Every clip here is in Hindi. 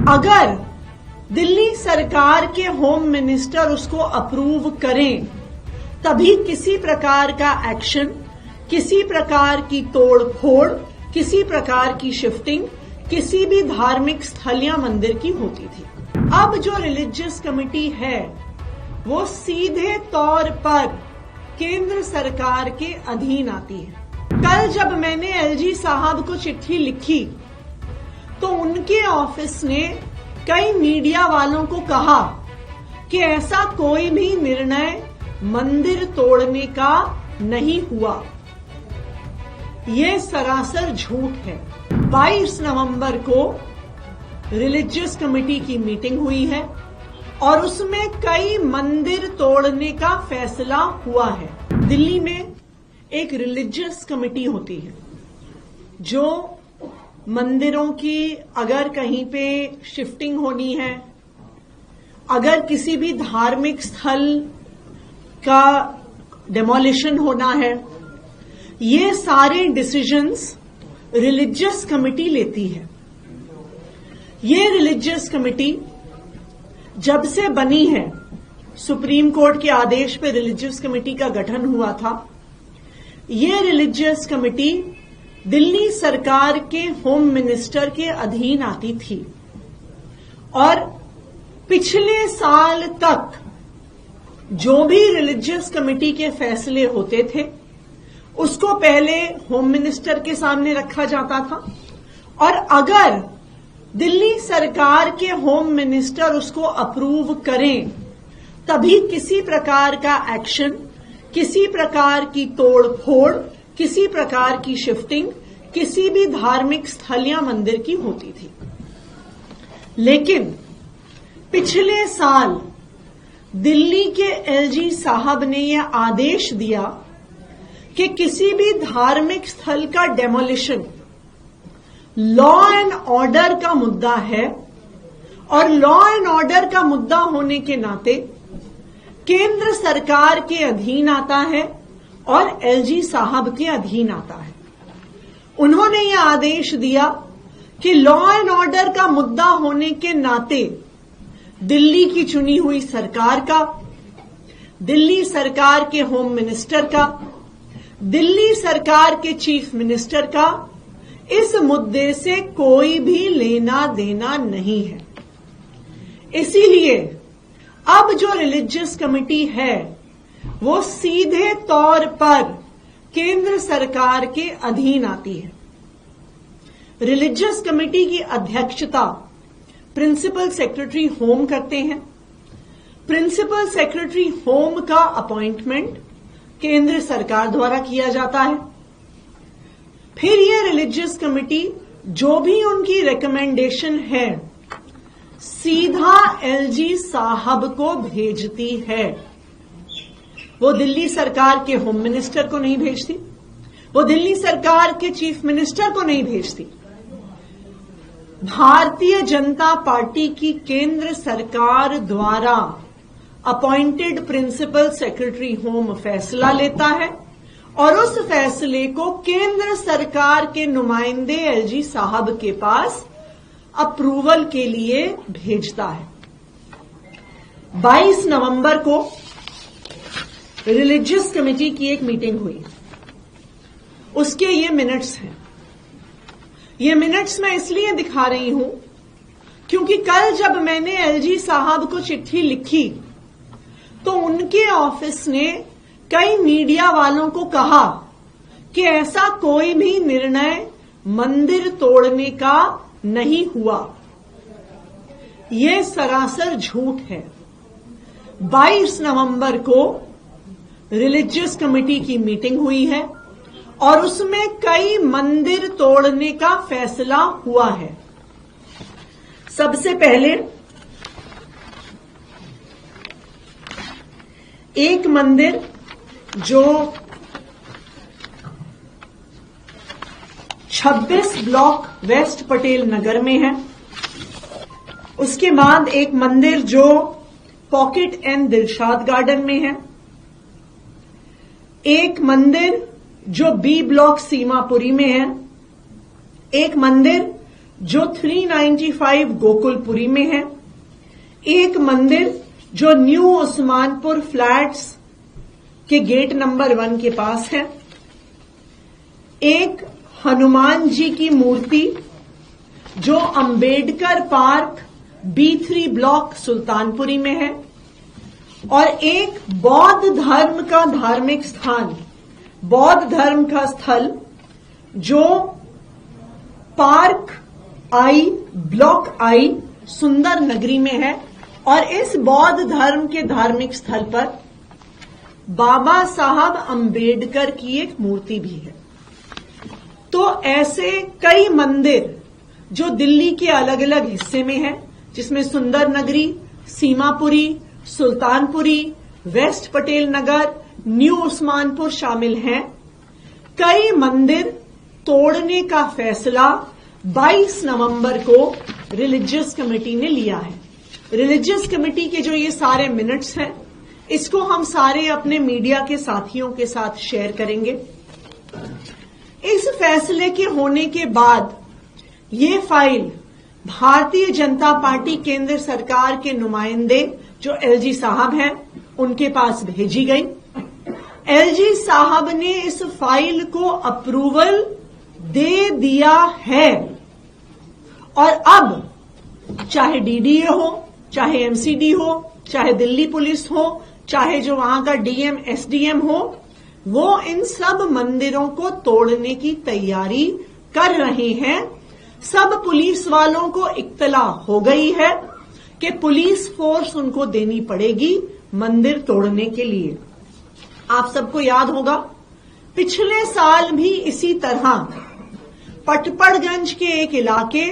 अगर दिल्ली सरकार के होम मिनिस्टर उसको अप्रूव करें तभी किसी प्रकार का एक्शन, किसी प्रकार की तोड़ फोड़, किसी प्रकार की शिफ्टिंग किसी भी धार्मिक स्थल या मंदिर की होती थी। अब जो रिलीजियस कमेटी है वो सीधे तौर पर केंद्र सरकार के अधीन आती है। कल जब मैंने एलजी साहब को चिट्ठी लिखी तो उनके ऑफिस ने कई मीडिया वालों को कहा कि ऐसा कोई भी निर्णय मंदिर तोड़ने का नहीं हुआ। ये सरासर झूठ है। 22 नवंबर को रिलीजियस कमेटी की मीटिंग हुई है और उसमें कई मंदिर तोड़ने का फैसला हुआ है। दिल्ली में एक रिलीजियस कमेटी होती है जो मंदिरों की अगर कहीं पे शिफ्टिंग होनी है, अगर किसी भी धार्मिक स्थल का डेमोलिशन होना है, ये सारे डिसीजंस रिलीजियस कमेटी लेती है। ये रिलीजियस कमेटी जब से बनी है, सुप्रीम कोर्ट के आदेश पर रिलीजियस कमेटी का गठन हुआ था। ये रिलीजियस कमेटी दिल्ली सरकार के होम मिनिस्टर के अधीन आती थी और पिछले साल तक जो भी रिलीजियस कमेटी के फैसले होते थे उसको पहले होम मिनिस्टर के सामने रखा जाता था और अगर दिल्ली सरकार के होम मिनिस्टर उसको अप्रूव करें तभी किसी प्रकार का एक्शन, किसी प्रकार की तोड़ फोड़, किसी प्रकार की शिफ्टिंग किसी भी धार्मिक स्थल या मंदिर की होती थी। लेकिन पिछले साल दिल्ली के एलजी साहब ने यह आदेश दिया कि किसी भी धार्मिक स्थल का डेमोलिशन लॉ एंड ऑर्डर का मुद्दा है और लॉ एंड ऑर्डर का मुद्दा होने के नाते केंद्र सरकार के अधीन आता है और एलजी साहब के अधीन आता है। उन्होंने यह आदेश दिया कि लॉ एंड ऑर्डर का मुद्दा होने के नाते दिल्ली की चुनी हुई सरकार का, दिल्ली सरकार के होम मिनिस्टर का, दिल्ली सरकार के चीफ मिनिस्टर का इस मुद्दे से कोई भी लेना देना नहीं है। इसीलिए अब जो रिलीजियस कमेटी है वो सीधे तौर पर केंद्र सरकार के अधीन आती है। रिलीजियस कमेटी की अध्यक्षता प्रिंसिपल सेक्रेटरी होम करते हैं। प्रिंसिपल सेक्रेटरी होम का अपॉइंटमेंट केंद्र सरकार द्वारा किया जाता है। फिर यह रिलीजियस कमेटी जो भी उनकी रिकमेंडेशन है सीधा एलजी साहब को भेजती है। वो दिल्ली सरकार के होम मिनिस्टर को नहीं भेजती, वो दिल्ली सरकार के चीफ मिनिस्टर को नहीं भेजती। भारतीय जनता पार्टी की केंद्र सरकार द्वारा अपॉइंटेड प्रिंसिपल सेक्रेटरी होम फैसला लेता है और उस फैसले को केंद्र सरकार के नुमाइंदे एलजी साहब के पास अप्रूवल के लिए भेजता है। 22 नवंबर को रिलीजियस कमेटी की एक मीटिंग हुई, उसके ये मिनट्स हैं। ये मिनट्स मैं इसलिए दिखा रही हूं क्योंकि कल जब मैंने एलजी साहब को चिट्ठी लिखी तो उनके ऑफिस ने कई मीडिया वालों को कहा कि ऐसा कोई भी निर्णय मंदिर तोड़ने का नहीं हुआ। यह सरासर झूठ है। 22 नवंबर को रिलीजियस कमेटी की मीटिंग हुई है और उसमें कई मंदिर तोड़ने का फैसला हुआ है। सबसे पहले एक मंदिर जो 26 ब्लॉक वेस्ट पटेल नगर में है, उसके बाद एक मंदिर जो पॉकेट एंड दिलशाद गार्डन में है, एक मंदिर जो बी ब्लॉक सीमापुरी में है, एक मंदिर जो 395 गोकुलपुरी में है, एक मंदिर जो न्यू उस्मानपुर फ्लैट्स के गेट नंबर 1 के पास है, एक हनुमान जी की मूर्ति जो Ambedkar park B3 block Sultanpuri में है, और एक बौद्ध धर्म का धार्मिक स्थान, बौद्ध धर्म का स्थल जो पार्क I ब्लॉक I सुंदर नगरी में है। और इस बौद्ध धर्म के धार्मिक स्थल पर बाबा साहब अंबेडकर की एक मूर्ति भी है। तो ऐसे कई मंदिर जो दिल्ली के अलग अलग हिस्से में हैं, जिसमें सुंदर नगरी, सीमापुरी, सुल्तानपुरी, वेस्ट पटेल नगर, न्यू उस्मानपुर शामिल हैं, कई मंदिर तोड़ने का फैसला 22 नवंबर को रिलीजियस कमेटी ने लिया है। रिलीजियस कमेटी के जो ये सारे मिनट्स हैं, इसको हम सारे अपने मीडिया के साथियों के साथ शेयर करेंगे। इस फैसले के होने के बाद ये फाइल भारतीय जनता पार्टी केंद्र सरकार के नुमाइंदे जो एलजी साहब हैं, उनके पास भेजी गई। एलजी साहब ने इस फाइल को अप्रूवल दे दिया है, और अब चाहे डीडीए हो, चाहे एमसीडी हो, चाहे दिल्ली पुलिस हो, चाहे जो वहां का डीएम एसडीएम हो, वो इन सब मंदिरों को तोड़ने की तैयारी कर रहे हैं। सब पुलिस वालों को इत्तला हो गई है कि पुलिस फोर्स उनको देनी पड़ेगी मंदिर तोड़ने के लिए। आप सबको याद होगा, पिछले साल भी इसी तरह पटपड़गंज के एक इलाके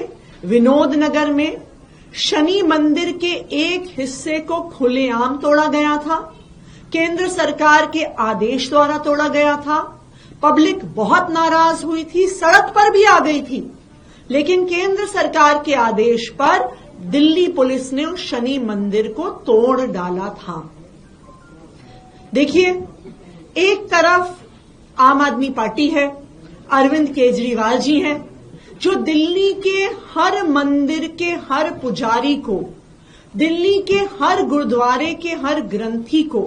विनोद नगर में शनि मंदिर के एक हिस्से को खुलेआम तोड़ा गया था। केंद्र सरकार के आदेश द्वारा तोड़ा गया था। पब्लिक बहुत नाराज हुई थी, सड़क पर भी आ गई थी, लेकिन केंद्र सरकार के आदेश पर दिल्ली पुलिस ने उस शनि मंदिर को तोड़ डाला था। देखिए, एक तरफ आम आदमी पार्टी है, अरविंद केजरीवाल जी हैं, जो दिल्ली के हर मंदिर के हर पुजारी को, दिल्ली के हर गुरुद्वारे के हर ग्रंथी को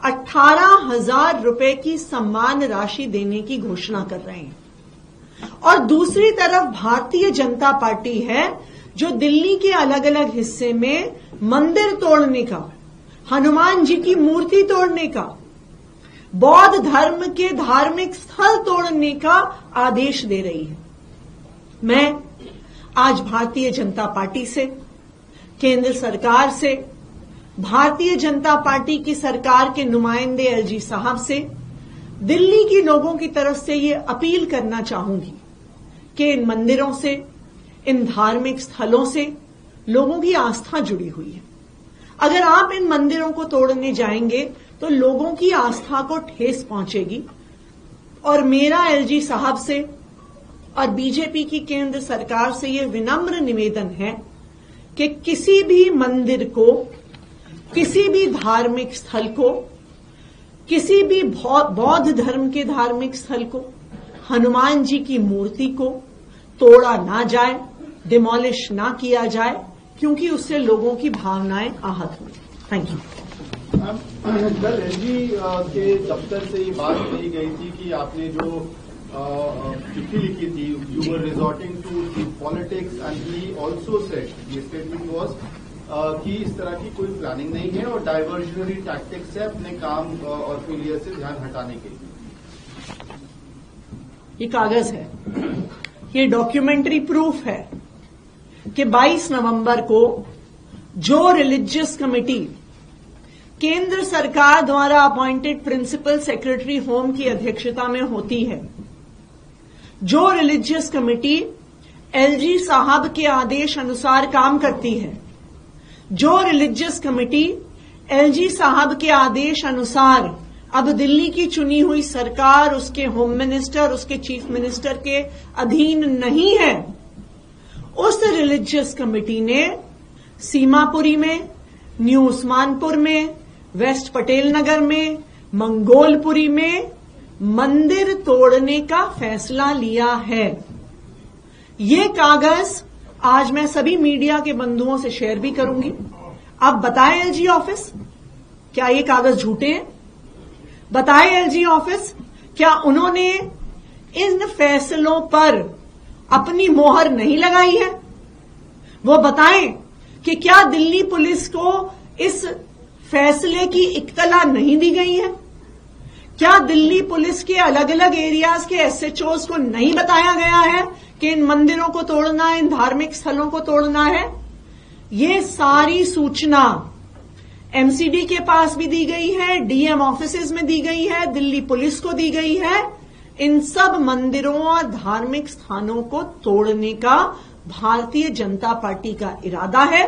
18,000 रुपए की सम्मान राशि देने की घोषणा कर रहे हैं। और दूसरी तरफ भारतीय जनता पार्टी है, जो दिल्ली के अलग अलग हिस्से में मंदिर तोड़ने का, हनुमान जी की मूर्ति तोड़ने का, बौद्ध धर्म के धार्मिक स्थल तोड़ने का आदेश दे रही है। मैं आज भारतीय जनता पार्टी से, केंद्र सरकार से, भारतीय जनता पार्टी की सरकार के नुमाइंदे एलजी साहब से, दिल्ली के लोगों की तरफ से ये अपील करना चाहूंगी कि इन मंदिरों से, इन धार्मिक स्थलों से लोगों की आस्था जुड़ी हुई है। अगर आप इन मंदिरों को तोड़ने जाएंगे तो लोगों की आस्था को ठेस पहुंचेगी। और मेरा एलजी साहब से और बीजेपी की केंद्र सरकार से ये विनम्र निवेदन है कि किसी भी मंदिर को, किसी भी धार्मिक स्थल को, किसी भी बौद्ध धर्म के धार्मिक स्थल को, हनुमान जी की मूर्ति को तोड़ा ना जाए, डिमोलिश ना किया जाए, क्योंकि उससे लोगों की भावनाएं आहत हुई। Thank you. कल एलजी के दफ्तर से ये बात कही गई थी कि आपने जो चिट्ठी लिखी थी, you were resorting to politics, and he also said, ये स्टेटमेंट वाज कि इस तरह की कोई प्लानिंग नहीं है और डाइवर्जनरी टैक्टिक्स से अपने काम और फेलियर से ध्यान हटाने के लिए। ये कागज है, ये डॉक्यूमेंट्री प्रूफ है कि 22 नवंबर को जो रिलीजियस कमेटी केंद्र सरकार द्वारा अपॉइंटेड प्रिंसिपल सेक्रेटरी होम की अध्यक्षता में होती है, जो रिलीजियस कमेटी एलजी साहब के आदेश अनुसार काम करती है, जो रिलीजियस कमेटी एलजी साहब के आदेश अनुसार अब दिल्ली की चुनी हुई सरकार, उसके होम मिनिस्टर, उसके चीफ मिनिस्टर के अधीन नहीं है, उस रिलीजियस कमेटी ने सीमापुरी में, न्यू उस्मानपुर में, वेस्ट पटेल नगर में, मंगोलपुरी में मंदिर तोड़ने का फैसला लिया है। ये कागज आज मैं सभी मीडिया के बंधुओं से शेयर भी करूंगी। अब बताएं एलजी ऑफिस, क्या ये कागज झूठे हैं? बताएं एलजी ऑफिस, क्या उन्होंने इन फैसलों पर अपनी मोहर नहीं लगाई है? वो बताएं कि क्या दिल्ली पुलिस को इस फैसले की इत्तला नहीं दी गई है? क्या दिल्ली पुलिस के अलग अलग एरियाज के एसएचओज को नहीं बताया गया है कि इन मंदिरों को तोड़ना है, इन धार्मिक स्थलों को तोड़ना है? ये सारी सूचना एमसीडी के पास भी दी गई है, डीएम ऑफिसेज में दी गई है, दिल्ली पुलिस को दी गई है। इन सब मंदिरों और धार्मिक स्थानों को तोड़ने का भारतीय जनता पार्टी का इरादा है।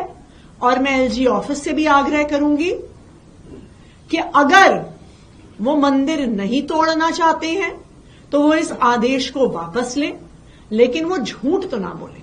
और मैं एलजी ऑफिस से भी आग्रह करूंगी कि अगर वो मंदिर नहीं तोड़ना चाहते हैं तो वो इस आदेश को वापस लें, लेकिन वो झूठ तो ना बोले।